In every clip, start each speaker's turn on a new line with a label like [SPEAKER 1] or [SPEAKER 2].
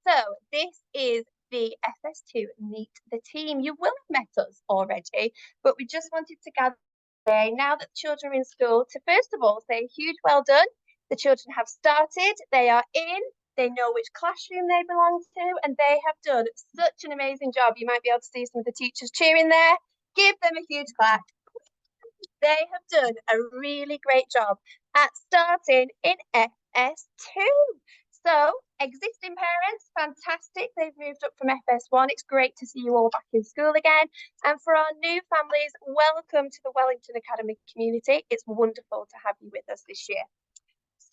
[SPEAKER 1] So this is the FS2 Meet the Team. You will have met us already, but we just wanted to gather today, now that the children are in school, to first of all say a huge well done. The children have started, they are in, they know which classroom they belong to, and they have done such an amazing job. You might be able to see some of the teachers cheering there. Give them a huge clap. They have done a really great job at starting in FS2. So, existing parents, fantastic. They've moved up from FS1. It's great to see you all back in school again. And for our new families, welcome to the Wellington Academy community. It's wonderful to have you with us this year.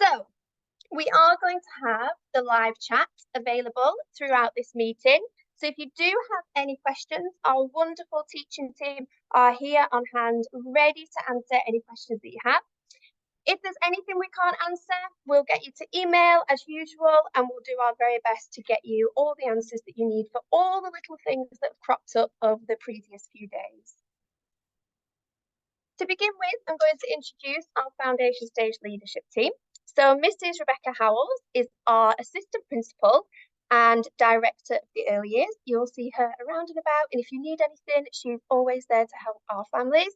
[SPEAKER 1] So, we are going to have the live chat available throughout this meeting. So if you do have any questions, our wonderful teaching team are here on hand, ready to answer any questions that you have. If there's anything we can't answer, we'll get you to email as usual, and we'll do our very best to get you all the answers that you need for all the little things that have cropped up over the previous few days. To begin with, I'm going to introduce our Foundation Stage leadership team. So Mrs. Rebecca Howells is our assistant principal and director of the early years. You'll see her around and about, and if you need anything, she's always there to help our families.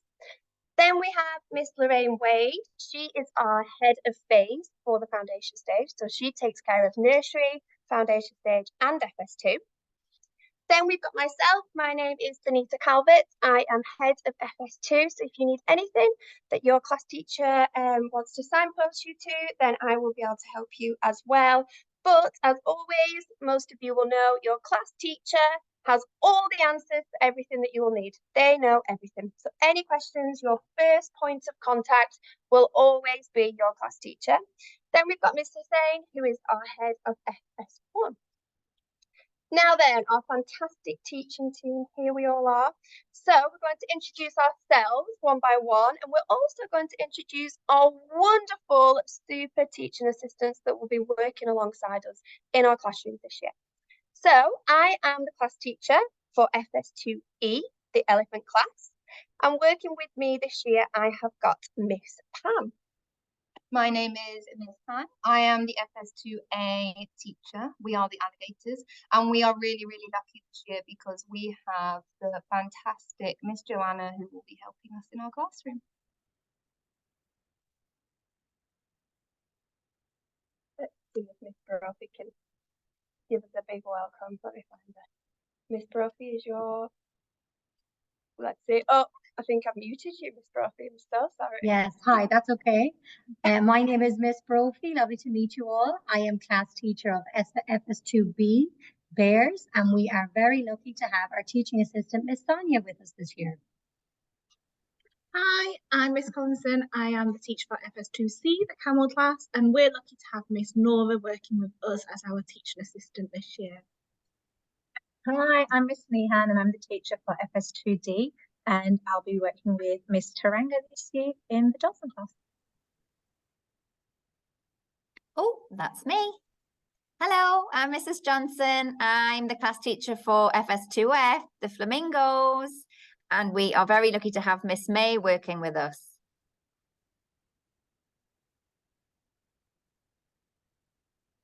[SPEAKER 1] Then we have Miss Lorraine Wade. She is our head of phase for the Foundation Stage. So she takes care of nursery, Foundation Stage and FS2. Then we've got myself. My name is Danita Calvert. I am head of FS2. So if you need anything that your class teacher wants to signpost you to, then I will be able to help you as well. But as always, most of you will know your class teacher has all the answers to everything that you will need. They know everything. So any questions, your first point of contact will always be your class teacher. Then we've got Mr. Hussain, who is our head of FS1. Now then, our fantastic teaching team, here we all are. So we're going to introduce ourselves one by one, and we're also going to introduce our wonderful super teaching assistants that will be working alongside us in our classrooms this year. So I am the class teacher for FS2E, the elephant class, and working with me this year, I have got Miss Pam.
[SPEAKER 2] My name is Ms. Han. I am the FS2A teacher. We are the alligators, and we are really, really lucky this year because we have the fantastic Miss Joanna who will be helping us in our classroom.
[SPEAKER 1] Let's see if Miss Barofi can give us a big welcome. Let me find her. Miss Barofi is your... Let's see. Oh, I think I've muted you, Miss Brophy. I'm so sorry.
[SPEAKER 3] Yes, hi, that's okay. My name is Miss Brophy. Lovely to meet you all. I am class teacher of FS2B Bears, and we are very lucky to have our teaching assistant, Miss Sonia, with us this year.
[SPEAKER 4] Hi, I'm Miss Collinson. I am the teacher for FS2C, the Camel class, and we're lucky to have Miss Nora working with us as our teaching assistant this year.
[SPEAKER 5] Hi, I'm Miss Meehan and I'm the teacher for FS2D, and I'll be working with Miss Taranga this year in the Johnson class.
[SPEAKER 6] Oh, that's me. Hello, I'm Mrs. Johnson. I'm the class teacher for FS2F, the Flamingos, and we are very lucky to have Miss May working with us.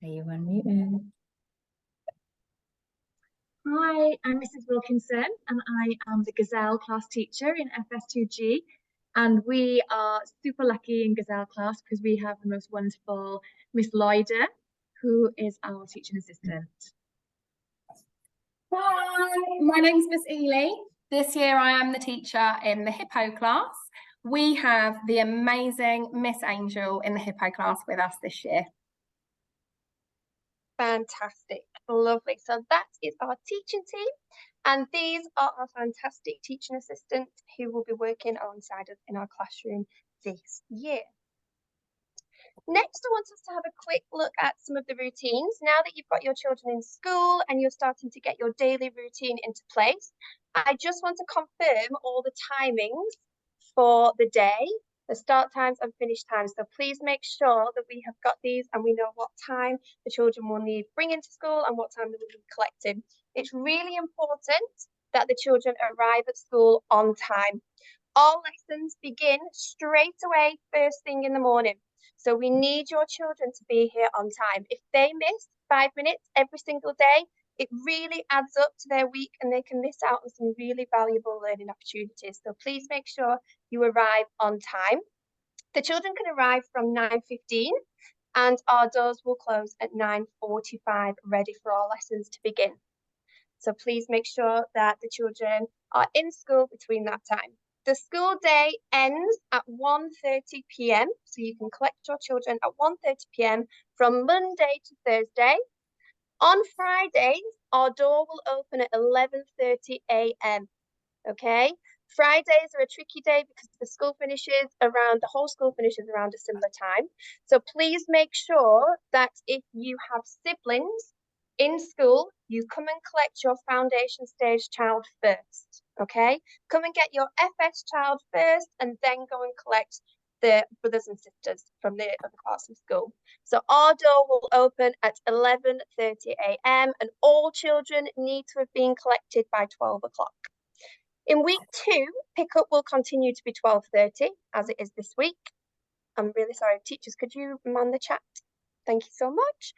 [SPEAKER 3] Are you unmuted?
[SPEAKER 4] Hi, I'm Mrs. Wilkinson and I am the Gazelle class teacher in FS2G, and we are super lucky in Gazelle class because we have the most wonderful Miss Lloyder, who is our teaching assistant.
[SPEAKER 7] Hi, my name's Miss Ely. This year I am the teacher in the Hippo class. We have the amazing Miss Angel in the Hippo class with us this year.
[SPEAKER 1] Fantastic, lovely. So that is our teaching team, and these are our fantastic teaching assistants who will be working alongside us in our classroom this year. Next, I want us to have a quick look at some of the routines. Now that you've got your children in school and you're starting to get your daily routine into place, I just want to confirm all the timings for the day, the start times and finish times. So please make sure that we have got these and we know what time the children will need bringing to school and what time they will be collecting. It's really important that the children arrive at school on time. All lessons begin straight away, first thing in the morning. So we need your children to be here on time. If they miss 5 minutes every single day, it really adds up to their week and they can miss out on some really valuable learning opportunities. So please make sure you arrive on time. The children can arrive from 9:15 and our doors will close at 9:45, ready for our lessons to begin. So please make sure that the children are in school between that time. The school day ends at 1:30 p.m. So you can collect your children at 1:30 p.m. from Monday to Thursday. On Fridays, our door will open at 11:30 a.m. Okay. Fridays are a tricky day because the whole school finishes around a similar time. So please make sure that if you have siblings in school, you come and collect your foundation stage child first. Okay. Come and get your FS child first and then go and collect the brothers and sisters from the other parts of school. So our door will open at 11:30 a.m. and all children need to have been collected by 12 o'clock. In week 2, pickup will continue to be 12:30 as it is this week. I'm really sorry, teachers, could you man the chat? Thank you so much.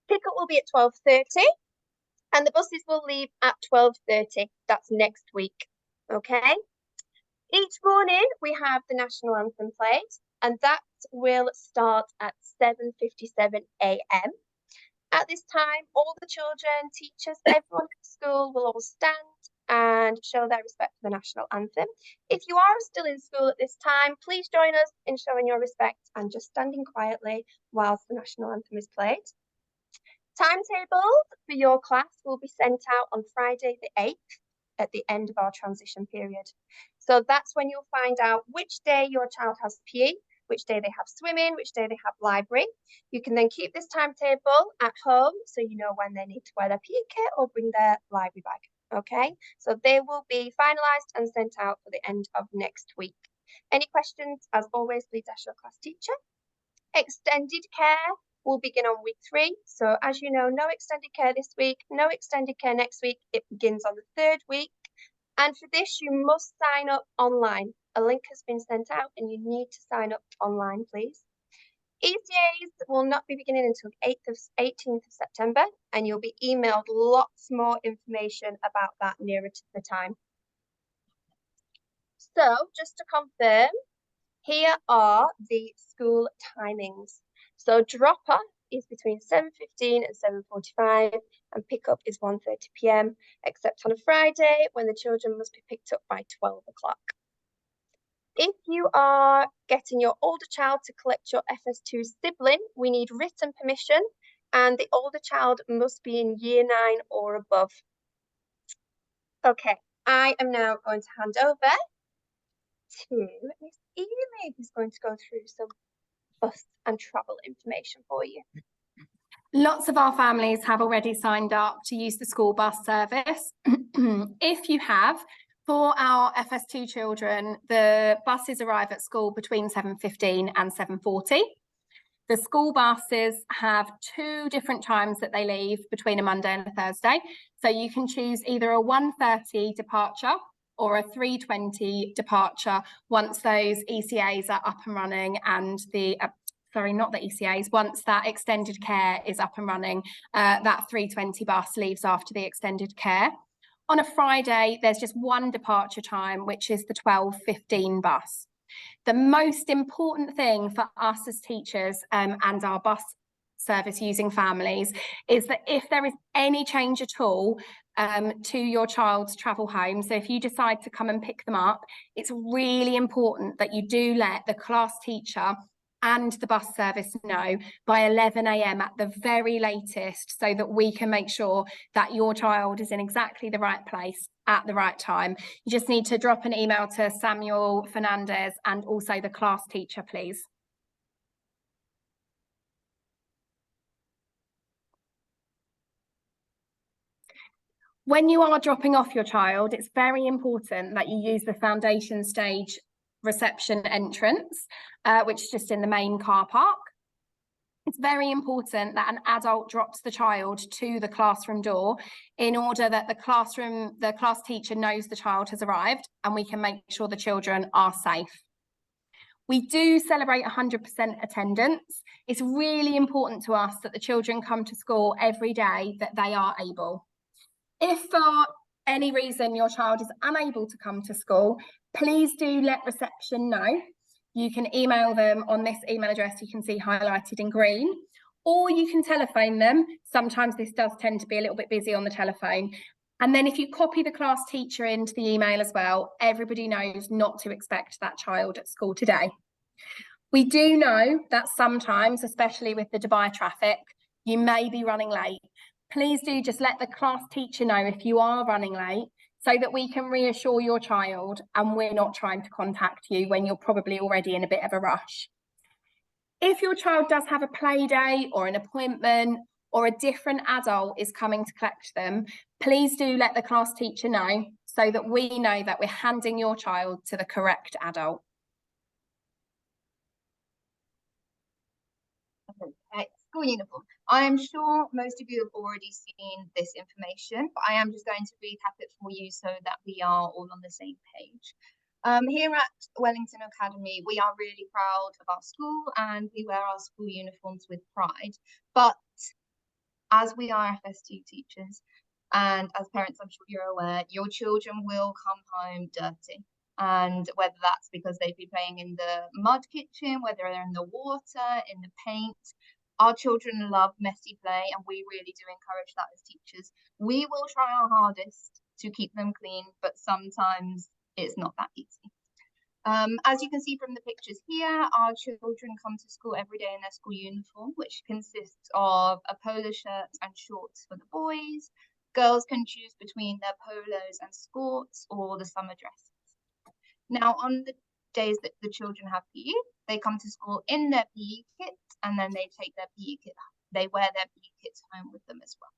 [SPEAKER 1] Pickup will be at 12:30 and the buses will leave at 12:30. That's next week. Okay. Each morning we have the national anthem played and that will start at 7:57 a.m. At this time, all the children, teachers, everyone at school will all stand and show their respect for the national anthem. If you are still in school at this time, please join us in showing your respect and just standing quietly whilst the national anthem is played. Timetables for your class will be sent out on Friday the 8th at the end of our transition period. So that's when you'll find out which day your child has PE, which day they have swimming, which day they have library. You can then keep this timetable at home so you know when they need to wear their PE kit or bring their library bag. Okay, so they will be finalised and sent out for the end of next week. Any questions, as always, please ask your class teacher. Extended care will begin on week 3. So as you know, no extended care this week, no extended care next week. It begins on the 3rd week. And for this, you must sign up online. A link has been sent out and you need to sign up online, please. ECAs will not be beginning until 18th of September, and you'll be emailed lots more information about that nearer to the time. So just to confirm, here are the school timings. So drop-off is between 7:15 and 7:45 and pickup is 1:30 p.m, except on a Friday when the children must be picked up by 12 o'clock. If you are getting your older child to collect your FS2 sibling, we need written permission and the older child must be in year 9 or above. Okay, I am now going to hand over to Miss Ely, who's going to go through some bus and travel information for you.
[SPEAKER 7] Lots of our families have already signed up to use the school bus service. If you have, for our FS2 children, the buses arrive at school between 7:15 and 7:40. The school buses have 2 different times that they leave between a Monday and a Thursday. So you can choose either a 1:30 departure or a 3:20 departure once those ECAs are up and running and not the ECAs, once that extended care is up and running, that 3:20 bus leaves after the extended care. On a Friday, there's just 1 departure time, which is the 12:15 bus. The most important thing for us as teachers and our bus service using families is that if there is any change at all to your child's travel home, so if you decide to come and pick them up, it's really important that you do let the class teacher and the bus service know by 11 a.m. at the very latest, so that we can make sure that your child is in exactly the right place at the right time. You just need to drop an email to Samuel Fernandez and also the class teacher, please. When you are dropping off your child, it's very important that you use the foundation stage reception entrance, which is just in the main car park. It's very important that an adult drops the child to the classroom door in order that the class teacher knows the child has arrived and we can make sure the children are safe. We do celebrate 100% attendance. It's really important to us that the children come to school every day that they are able. If for any reason your child is unable to come to school, please do let reception know. You can email them on this email address you can see highlighted in green, or you can telephone them. Sometimes this does tend to be a little bit busy on the telephone. And then if you copy the class teacher into the email as well, everybody knows not to expect that child at school today. We do know that sometimes, especially with the Dubai traffic, you may be running late. Please do just let the class teacher know if you are running late so that we can reassure your child and we're not trying to contact you when you're probably already in a bit of a rush. If your child does have a play day or an appointment or a different adult is coming to collect them, please do let the class teacher know so that we know that we're handing your child to the correct adult.
[SPEAKER 2] Okay, school uniform. I am sure most of you have already seen this information, but I am just going to recap it for you so that we are all on the same page. Here at Wellington Academy, we are really proud of our school and we wear our school uniforms with pride. But as we are FS2 teachers and as parents, I'm sure you're aware, your children will come home dirty. And whether that's because they've been playing in the mud kitchen, whether they're in the water, in the paint, our children love messy play and we really do encourage that as teachers. We will try our hardest to keep them clean, but sometimes it's not that easy. As you can see from the pictures here, our children come to school every day in their school uniform, which consists of a polo shirt and shorts for the boys. Girls can choose between their polos and skirts or the summer dresses. Now, on the days that the children have PE, they come to school in their PE kit and then they take their PE kit, they wear their PE kits home with them as well.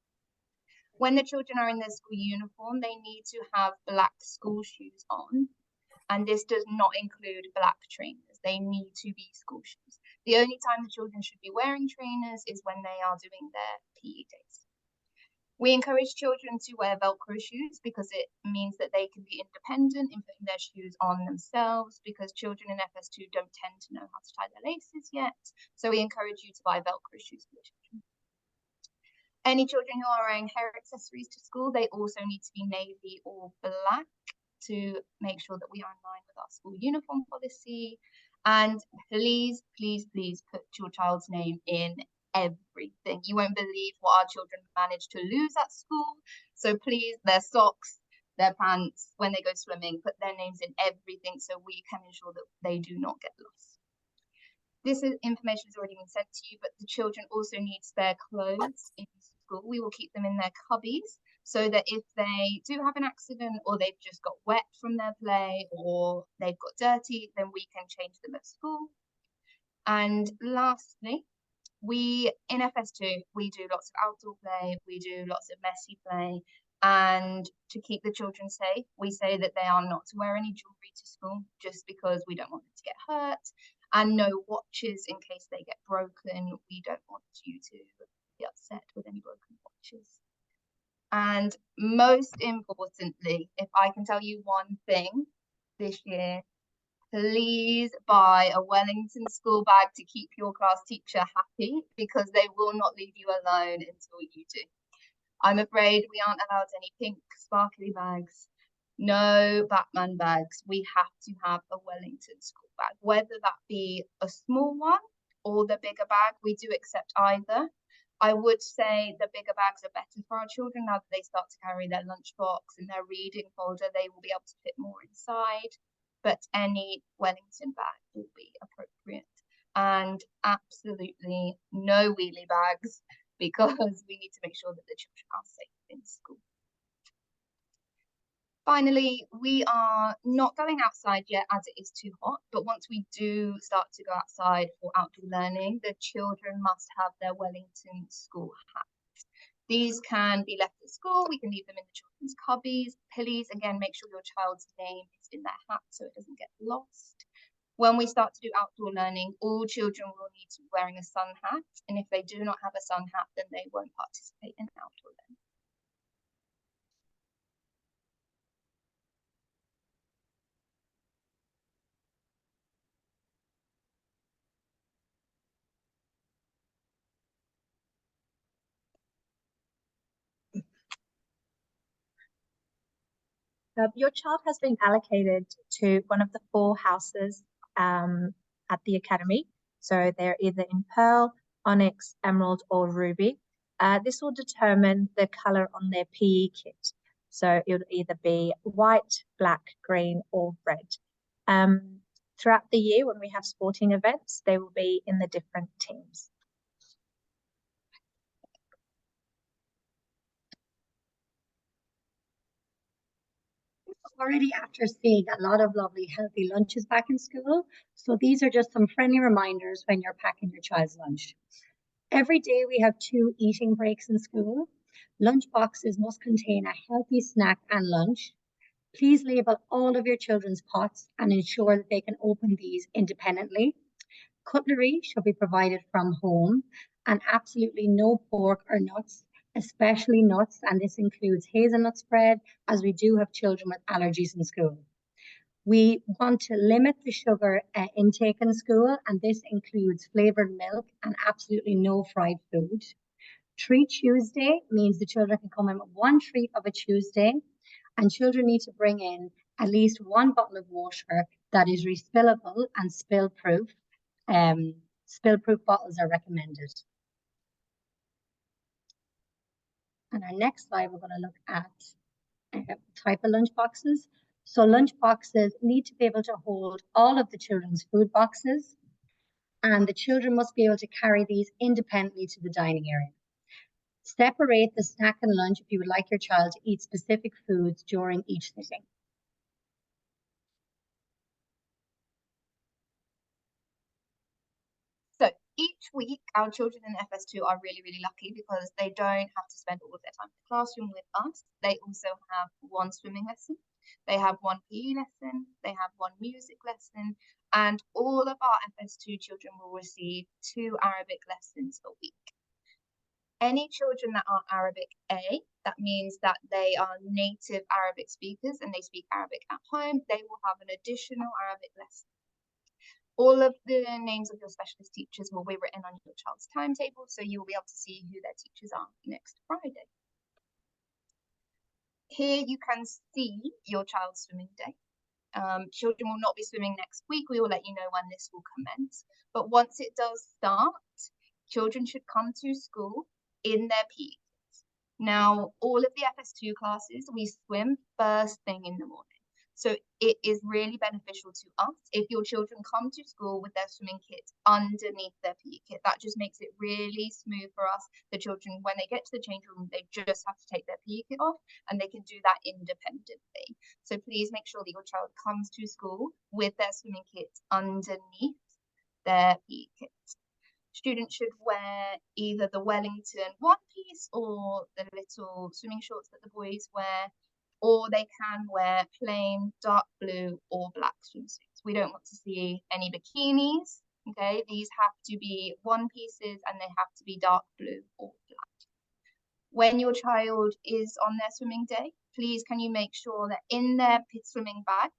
[SPEAKER 2] When the children are in their school uniform, they need to have black school shoes on. And this does not include black trainers. They need to be school shoes. The only time the children should be wearing trainers is when they are doing their PE days. We encourage children to wear Velcro shoes because it means that they can be independent in putting their shoes on themselves, because children in FS2 don't tend to know how to tie their laces yet. So we encourage you to buy Velcro shoes for the children. Any children who are wearing hair accessories to school, they also need to be navy or black to make sure that we are in line with our school uniform policy. And please, please, please put your child's name in everything. You won't believe what our children manage to lose at school. So please, their socks, their pants, when they go swimming, put their names in everything so we can ensure that they do not get lost. This information has already been sent to you, but the children also need spare clothes in school. We will keep them in their cubbies so that if they do have an accident or they've just got wet from their play or they've got dirty, then we can change them at school. And lastly, we in FS2, we do lots of outdoor play, we do lots of messy play, and to keep the children safe, we say that they are not to wear any jewelry to school just because we don't want them to get hurt, and no watches in case they get broken. We don't want you to be upset with any broken watches. And most importantly, if I can tell you one thing this year, please buy a Wellington school bag to keep your class teacher happy, because they will not leave you alone until you do. I'm afraid we aren't allowed any pink sparkly bags, no Batman bags. We have to have a Wellington school bag, whether that be a small one or the bigger bag. We do accept either. I would say the bigger bags are better for our children. Now that they start to carry their lunchbox and their reading folder, they will be able to fit more inside. But any Wellington bag will be appropriate. And absolutely no wheelie bags, because we need to make sure that the children are safe in school. Finally, we are not going outside yet as it is too hot, but once we do start to go outside for outdoor learning, the children must have their Wellington school hats. These can be left at school. We can leave them in the children's cubbies. Please, again, make sure your child's name is in their hat so it doesn't get lost. When we start to do outdoor learning, all children will need to be wearing a sun hat. And if they do not have a sun hat, then they won't participate in outdoor learning.
[SPEAKER 5] Your child has been allocated to one of the 4 houses at the academy. So they're either in Pearl, Onyx, Emerald, or Ruby. This will determine the color on their PE kit. So it would either be white, black, green, or red. Throughout the year, when we have sporting events, they will be in the different teams.
[SPEAKER 3] Already after seeing a lot of lovely healthy lunches back in school, so these are just some friendly reminders when you're packing your child's lunch. Every day we have 2 eating breaks in school. Lunch boxes must contain a healthy snack and lunch. Please label all of your children's pots and ensure that they can open these independently. Cutlery should be provided from home, and absolutely no pork or nuts, especially nuts, and this includes hazelnut spread, as we do have children with allergies in school. We want to limit the sugar intake in school, and this includes flavored milk and absolutely no fried food. Treat Tuesday means the children can come in with 1 treat of a Tuesday, and children need to bring in at least 1 bottle of water that is refillable and spill-proof. Spill-proof bottles are recommended. And our next slide, we're going to look at type of lunch boxes. So lunch boxes need to be able to hold all of the children's food boxes, and the children must be able to carry these independently to the dining area. Separate the snack and lunch if you would like your child to eat specific foods during each sitting.
[SPEAKER 2] So each week, our children in FS2 are really, really lucky because they don't have to spend all of their time in the classroom with us. They also have 1 swimming lesson. They have 1 PE lesson. They have 1 music lesson. And all of our FS2 children will receive 2 Arabic lessons a week. Any children that are Arabic A, that means that they are native Arabic speakers and they speak Arabic at home, they will have an additional Arabic lesson. All of the names of your specialist teachers will be written on your child's timetable, so you'll be able to see who their teachers are next Friday. Here you can see your child's swimming day. Children will not be swimming next week. We will let you know when this will commence. But once it does start, children should come to school in their PE kits. Now, all of the FS2 classes, we swim first thing in the morning. So it is really beneficial to us if your children come to school with their swimming kit underneath their PE kit. That just makes it really smooth for us. The children, when they get to the change room, they just have to take their PE kit off and they can do that independently. So please make sure that your child comes to school with their swimming kit underneath their PE kit. Students should wear either the Wellington one-piece or the little swimming shorts that the boys wear, or they can wear plain dark blue or black swimsuits. We don't want to see any bikinis, okay? These have to be one pieces and they have to be dark blue or black. When your child is on their swimming day, please can you make sure that in their swimming bag,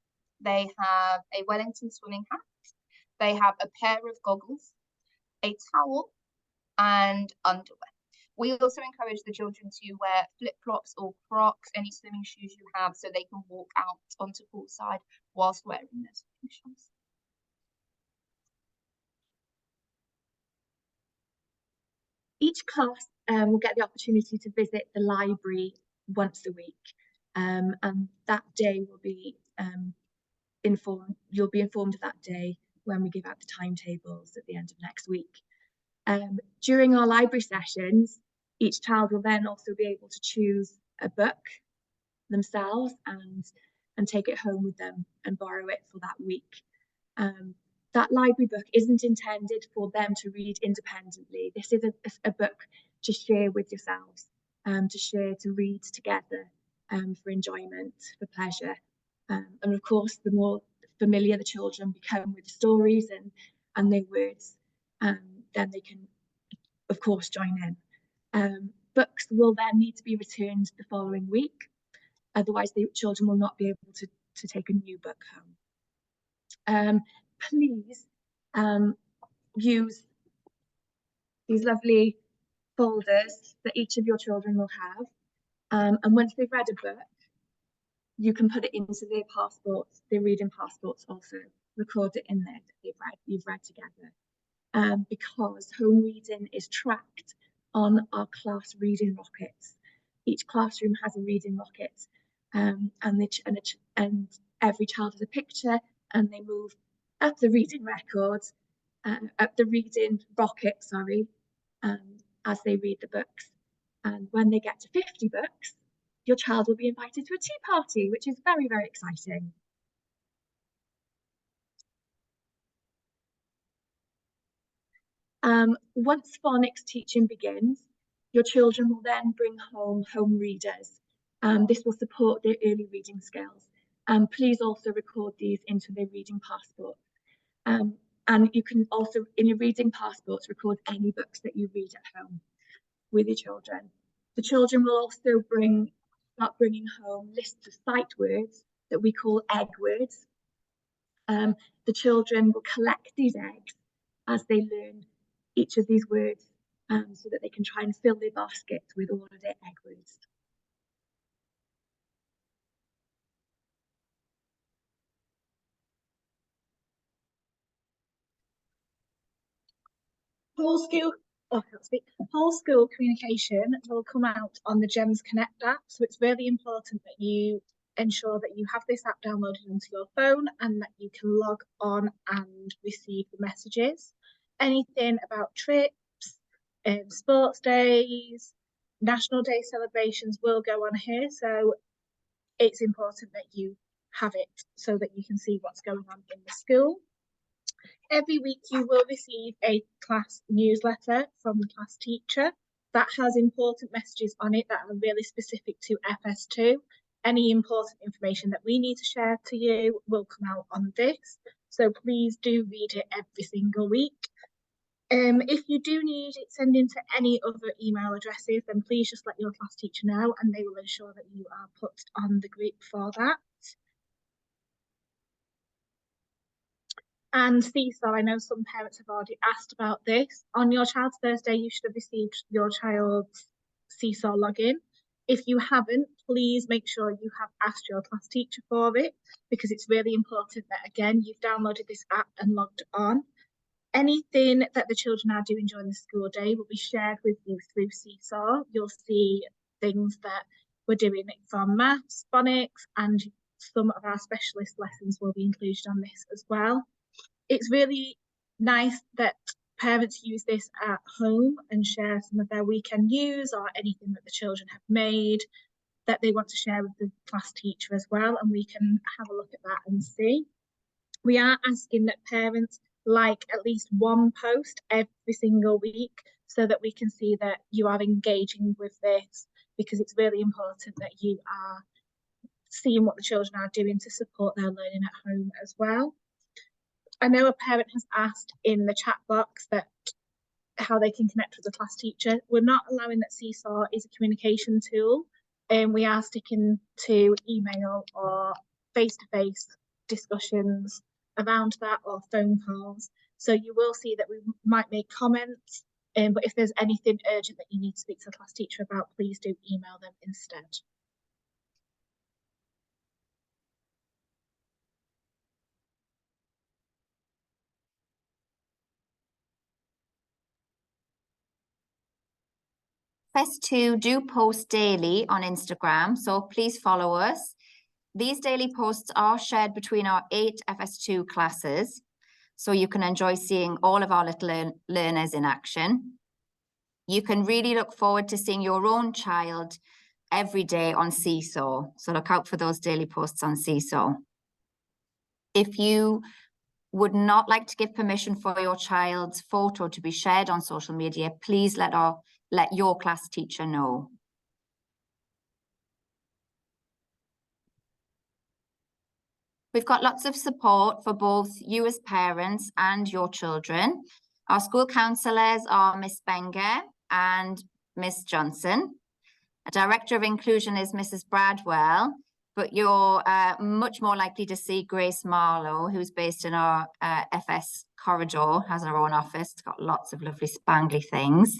[SPEAKER 2] they have a Wellington swimming hat, they have a pair of goggles, a towel, and underwear. We also encourage the children to wear flip-flops or Crocs, any swimming shoes you have, so they can walk out onto poolside whilst wearing their swimming shoes.
[SPEAKER 4] Each class will get the opportunity to visit the library once a week, and that day will be you'll be informed of that day when we give out the timetables at the end of next week. During our library sessions, each child will then also be able to choose a book themselves and take it home with them and borrow it for that week. That library book isn't intended for them to read independently. This is a book to share with yourselves, to read together, for enjoyment, for pleasure. And of course, the more familiar the children become with the stories and their words, then they can, of course, join in. Books will then need to be returned the following week. Otherwise, the children will not be able to take a new book home. Please use these lovely folders that each of your children will have. And once they've read a book, you can put it into their passports, their reading passports also, record it in there that you've read together. Because home reading is tracked on our class reading rockets. Each classroom has a reading rocket, and every child has a picture, and they move up the reading record, up the reading rocket, sorry, as they read the books. And when they get to 50 books, your child will be invited to a tea party, which is very, very exciting. Once phonics teaching begins, your children will then bring home readers. This will support their early reading skills. Please also record these into their reading passport. And you can also, in your reading passports, record any books that you read at home with your children. The children will also start bringing home lists of sight words that we call egg words. The children will collect these eggs as they learn each of these words, so that they can try and fill their baskets with all of their egg words.
[SPEAKER 5] Whole school communication will come out on the GEMS Connect app, so it's really important that you ensure that you have this app downloaded onto your phone and that you can log on and receive the messages. Anything about trips, sports days, National Day celebrations will go on here, so it's important that you have it so that you can see what's going on in the school. Every week you will receive a class newsletter from the class teacher that has important messages on it that are really specific to FS2. Any important information that we need to share to you will come out on this, so please do read it every single week. If you do need it sent into any other email addresses, then please just let your class teacher know and they will ensure that you are put on the group for that. And Seesaw, I know some parents have already asked about this. On your child's first day, you should have received your child's Seesaw login. If you haven't, please make sure you have asked your class teacher for it, because it's really important that, again, you've downloaded this app and logged on. Anything that the children are doing during the school day will be shared with you through Seesaw. You'll see things that we're doing from maths, phonics, and some of our specialist lessons will be included on this as well. It's really nice that parents use this at home and share some of their weekend news or anything that the children have made that they want to share with the class teacher as well, and we can have a look at that and see. We are asking that parents like at least one post every single week so that we can see that you are engaging with this, because it's really important that you are seeing what the children are doing to support their learning at home as well. I know a parent has asked in the chat box that how they can connect with the class teacher. We're not allowing that Seesaw is a communication tool, and we are sticking to email or face-to-face discussions around that, or phone calls. So you will see that we might make comments, but if there's anything urgent that you need to speak to the class teacher about, please do email them instead.
[SPEAKER 6] FS2 do post daily on Instagram, so please follow us. These daily posts are shared between our 8 FS2 classes, so you can enjoy seeing all of our little learners in action. You can really look forward to seeing your own child every day on Seesaw, so look out for those daily posts on Seesaw. If you would not like to give permission for your child's photo to be shared on social media, please let your class teacher know. We've got lots of support for both you as parents and your children. Our school counsellors are Miss Benger and Miss Johnson. A Director of Inclusion is Mrs. Bradwell, but you're much more likely to see Grace Marlowe, who's based in our FS corridor, has her own office. It's got lots of lovely spangly things.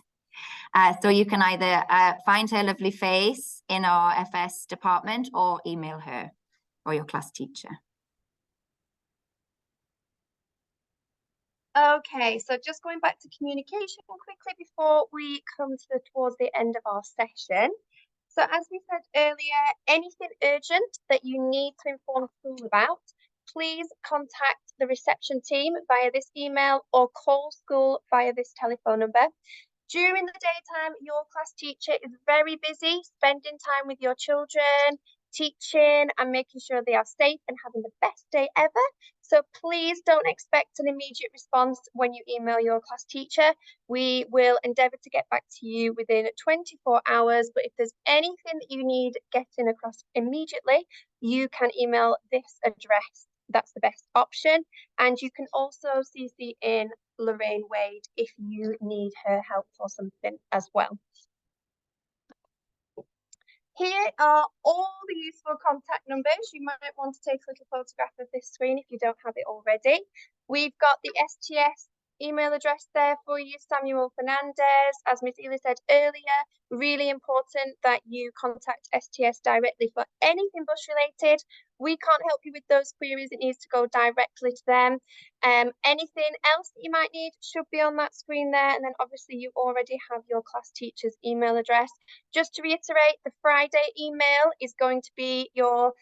[SPEAKER 6] So you can either find her lovely face in our FS department or email her. or your class teacher.
[SPEAKER 1] Okay, so just going back to communication quickly before we come towards the end of our session. So as we said earlier, anything urgent that you need to inform school about, please contact the reception team via this email or call school via this telephone number. During the daytime, your class teacher is very busy spending time with your children, teaching and making sure they are safe and having the best day ever. So please don't expect an immediate response when you email your class teacher. We will endeavour to get back to you within 24 hours, but if there's anything that you need getting across immediately, you can email this address. That's the best option. And you can also CC in Lorraine Wade if you need her help for something as well. Here are all the useful contact numbers. You might want to take a little photograph of this screen if you don't have it already. We've got the STS email address there for you, Samuel Fernandez. As Miss Ely said earlier, really important that you contact STS directly for anything bus related. We can't help you with those queries. It needs to go directly to them. Anything else that you might need should be on that screen there. And then obviously you already have your class teacher's email address. Just to reiterate, the Friday email is going to be your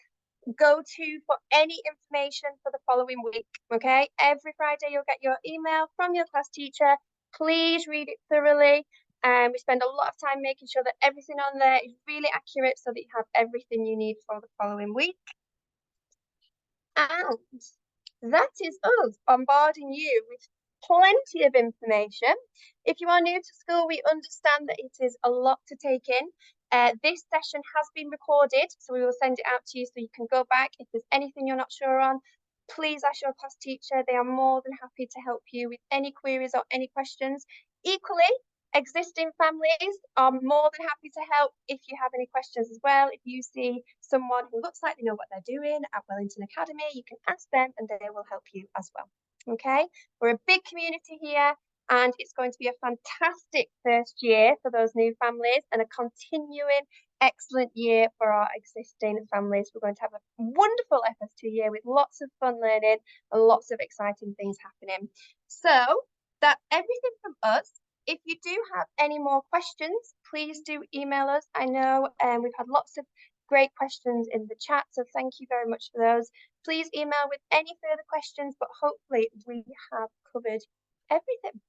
[SPEAKER 1] go-to for any information for the following week. Okay, every Friday you'll get your email from your class teacher. Please read it thoroughly. We spend a lot of time making sure that everything on there is really accurate so that you have everything you need for the following week. And that is us bombarding you with plenty of information. If you are new to school, we understand that it is a lot to take in. This session has been recorded, so we will send it out to you so you can go back. If there's anything you're not sure on, please ask your class teacher. They are more than happy to help you with any queries or any questions. Equally, existing families are more than happy to help if you have any questions as well. If you see someone who looks like they know what they're doing at Wellington Academy, you can ask them and they will help you as well. Okay, we're a big community here and it's going to be a fantastic first year for those new families and a continuing excellent year for our existing families. We're going to have a wonderful FS2 year with lots of fun learning and lots of exciting things happening. So that's everything from us. If you do have any more questions, please do email us. I know we've had lots of great questions in the chat, so thank you very much for those. Please email with any further questions, but hopefully we have covered everything.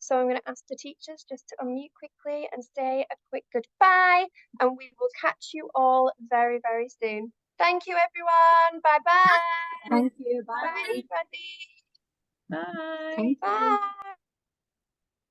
[SPEAKER 1] So I'm going to ask the teachers just to unmute quickly and say a quick goodbye, and we will catch you all very, very soon. Thank you, everyone. Bye-bye.
[SPEAKER 3] Thank you. Bye.
[SPEAKER 1] Bye, everybody.
[SPEAKER 3] Bye.
[SPEAKER 1] Bye.